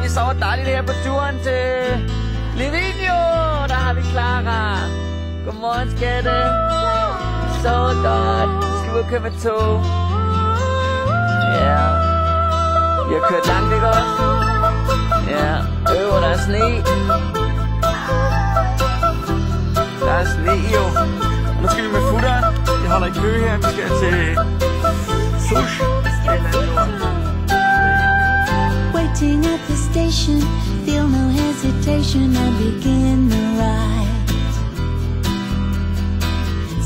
vi sover dejligt her på turen til Livigno. Der har vi Clara. Godmorgen, skatte. Sover godt. Skal vi ud og køre med tog? Ja. Vi har kørt langt, ikke også? Ja. Der er sne. Der er sne, jo. Nu skal vi med futteren. Vi holder i kø her. Vi skal til Sush. Waiting at the station, feel no hesitation and begin the ride.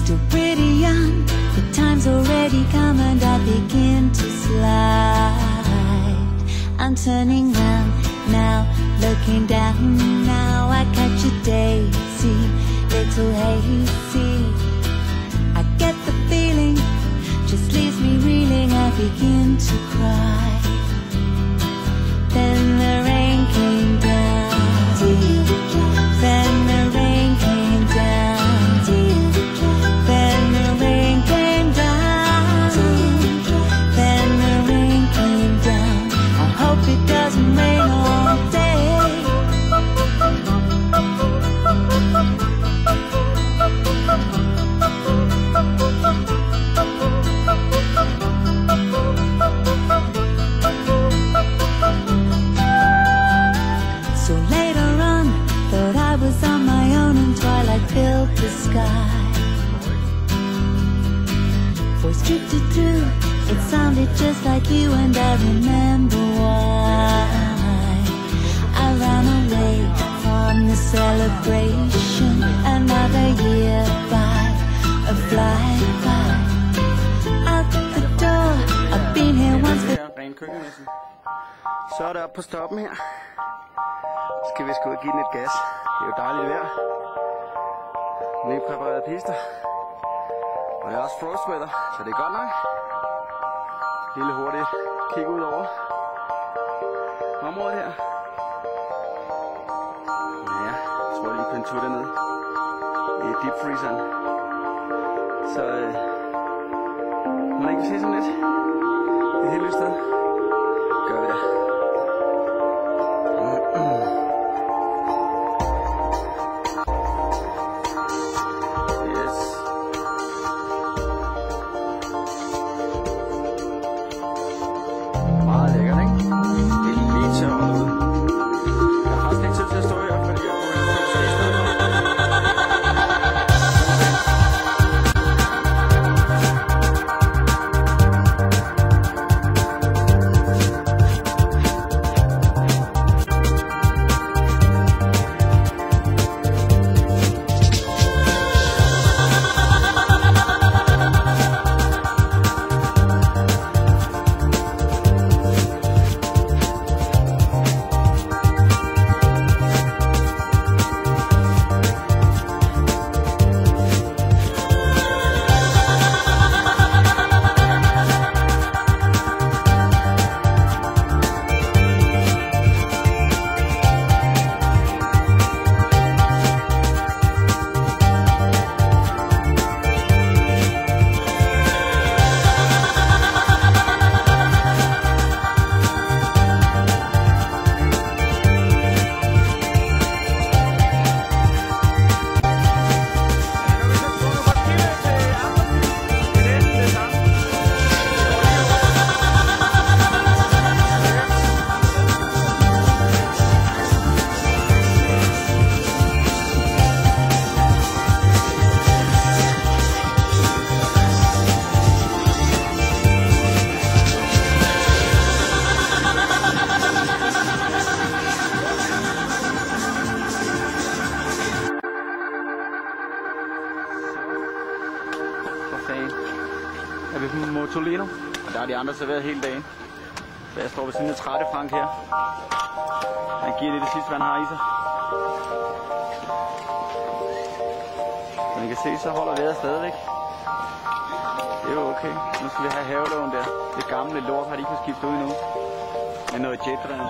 Still pretty young, the time's already come and I begin to slide. I'm turning round now, looking down now. I catch a daisy, little hazy. I get the feeling, just leaves me reeling. I begin to cry. Then the rain came down. Then the rain came down. Then the rain came down. Then the rain came down. I hope it doesn't rain all day. So later on, thought I was on my own and twilight filled the sky. Voice drifted through, it sounded just like you and I remember why. I ran away from the celebration, another year by, a flyby. Out the door, I've been here once before. Ren køkkenmæssigt. Så er det op på stoppen her. Skal vi sgu ud og give den et gas. Det er jo dejligt vejr. Nypræparerede pister. Og jeg er også frostweather, så det er godt nok. Lille hurtigt kig ud over området her. Ja, jeg tror lige på en tur dernede i deep freezeren. Så må man ikke se sådan lidt. Det er helt lyst sted. Gør vi det. Er vi på Motolino, og der har de andre serveret hele dagen. Så jeg står ved siden af trætte Frank her. Han giver det sidste, hvad han har i sig. Som I kan se, så holder vejret stadigvæk. Det er jo okay. Nu skal vi have havelån der. Det gamle lort har de ikke fået skiftet ud endnu. Med noget jetdrev.